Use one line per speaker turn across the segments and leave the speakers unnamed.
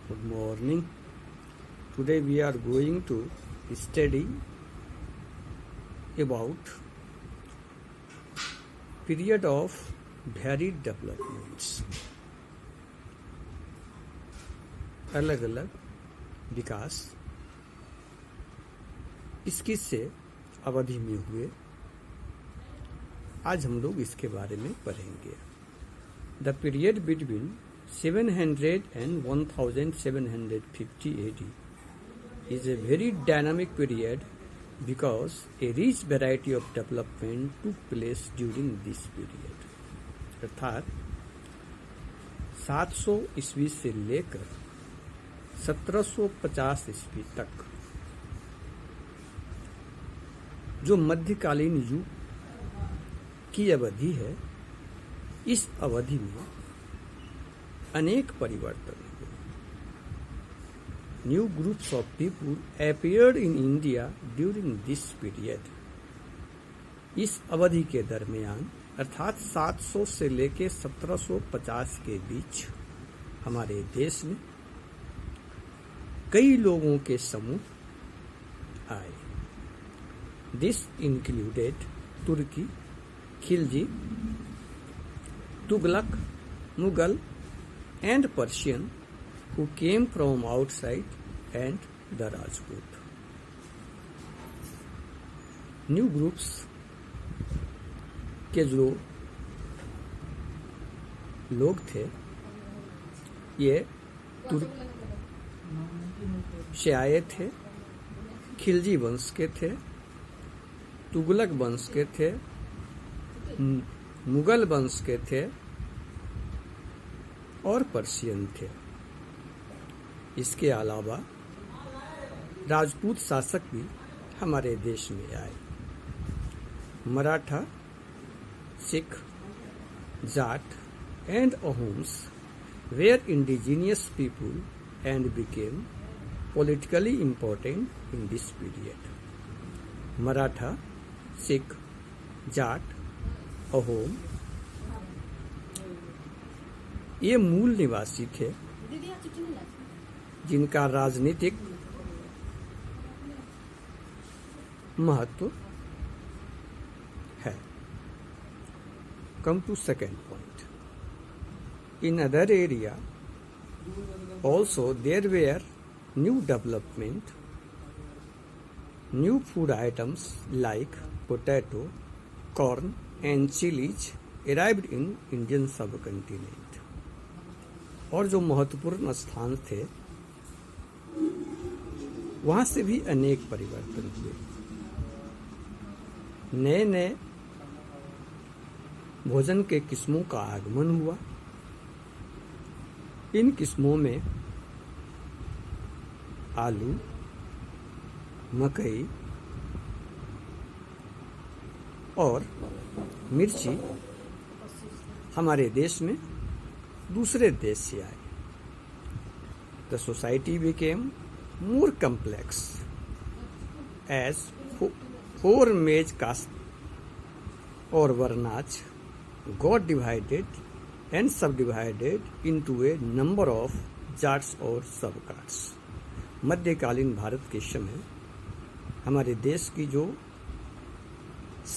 Good morning. Today we are going to study about period of varied developments. अलग अलग विकास इस किससे अवधि में हुए, आज हम लोग इसके बारे में पढ़ेंगे. The period between 700 and 1750 AD is a very dynamic period because a rich variety of development took place during this period. अर्थात 700 ईस्वी से लेकर 1750 ईस्वी तक जो मध्यकालीन युग की अवधि है, इस अवधि में अनेक परिवर्तन हुए. New groups of people appeared in India during this period. इस अवधि के दरमियान अर्थात 700 से लेकर 1750 के बीच हमारे देश में कई लोगों के समूह आए. This included Turkey, Khilji, Tughlaq, Mughal and Persian who came from outside and the Rajput. New groups के जो लोग थे, ये तुर्क से आए थे, खिलजी वंश के थे, तुगलक वंश के थे, मुगल वंश के थे और पर्शियन थे. इसके अलावा राजपूत शासक भी हमारे देश में आए. Maratha, Sikh, Jat and Ahoms were indigenous people and became politically important in this period. Maratha, Sikh, Jat, Ahom ये मूल निवासी थे जिनका राजनीतिक महत्व है. Come to second point. In other area also there were new development, new food items like potato, corn and chillies arrived in Indian subcontinent. और जो महत्वपूर्ण स्थान थे, वहां से भी अनेक परिवर्तन हुए. नए नए भोजन के किस्मों का आगमन हुआ. इन किस्मों में आलू, मकई और मिर्ची हमारे देश में दूसरे देश से आए. The society became more complex as four major caste और varnas got divided and subdivided into a number of Jats और सब कास्ट्स. मध्यकालीन भारत के समय हमारे देश की जो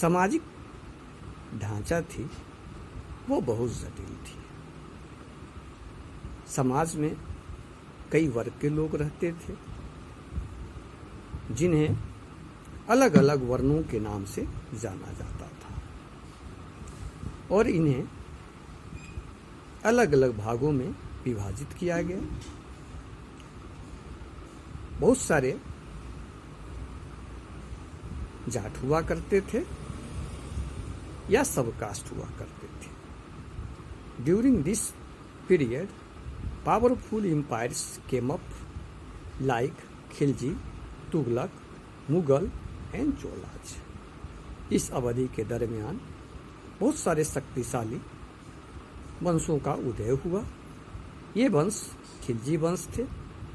सामाजिक ढांचा थी वो बहुत जटिल थी. समाज में कई वर्ग के लोग रहते थे जिन्हें अलग अलग वर्णों के नाम से जाना जाता था और इन्हें अलग अलग भागों में विभाजित किया गया. बहुत सारे जाट हुआ करते थे या सब कास्ट हुआ करते थे. During this period powerful empires came up like Khilji, Tughlaq, Mughal and Cholas. इस अवधि के दरमियान बहुत सारे शक्तिशाली वंशों का उदय हुआ. ये वंश खिलजी वंश थे,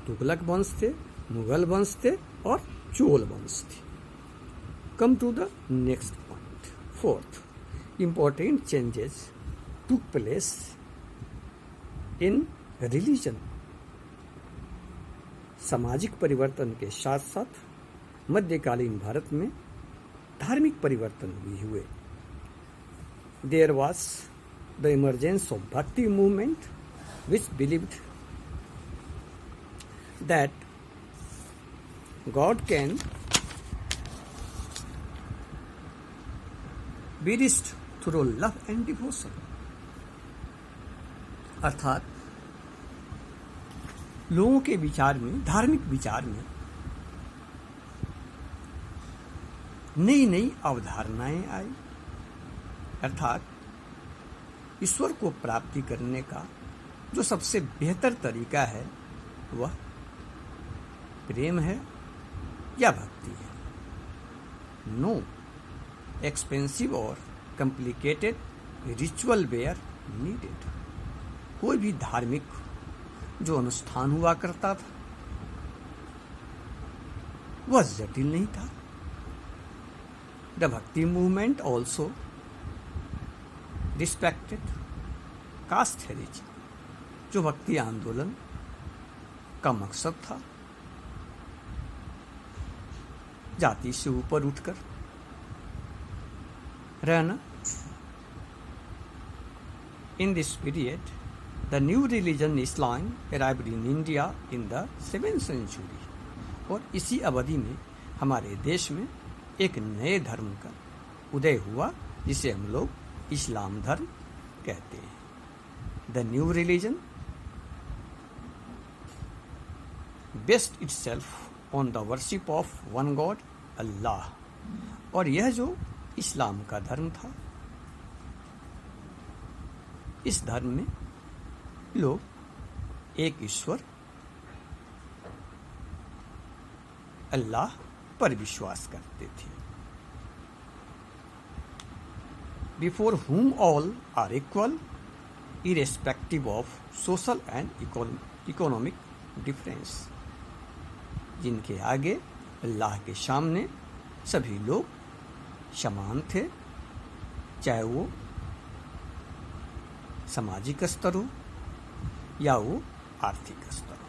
तुगलक वंश थे, मुगल वंश थे और चोल वंश थे. Come to the next point. Fourth, important changes took place in religion सामाजिक परिवर्तन के साथ साथ मध्यकालीन भारत में धार्मिक परिवर्तन भी हुए। There was the emergence of Bhakti movement which believed that God can be reached through love and devotion। अर्थात लोगों के विचार में, धार्मिक विचार में नई नई अवधारणाएं आई। अर्थात ईश्वर को प्राप्ति करने का जो सबसे बेहतर तरीका है वह प्रेम है या भक्ति है। नो एक्सपेंसिव और कॉम्प्लिकेटेड रिचुअल वेयर नीडेड। कोई भी धार्मिक जो अनुष्ठान हुआ करता था वह जटिल नहीं था। The Bhakti movement also respected caste heritage. जो भक्ति आंदोलन का मकसद था जाति से ऊपर उठकर रहना। इन this period the new religion Islam arrived in India in the 7th century। और इसी अवधि में हमारे देश में एक नए धर्म का उदय हुआ जिसे हम लोग इस्लाम धर्म कहते हैं। The new religion based itself on the worship of one god Allah. और यह जो इस्लाम का धर्म था, इस धर्म में लोग एक ईश्वर अल्लाह पर विश्वास करते थे। Before whom all are equal irrespective of social and economic difference। जिनके आगे अल्लाह के सामने सभी लोग समान थे, चाहे वो सामाजिक स्तर हो या वो आर्थिक स्तर हो।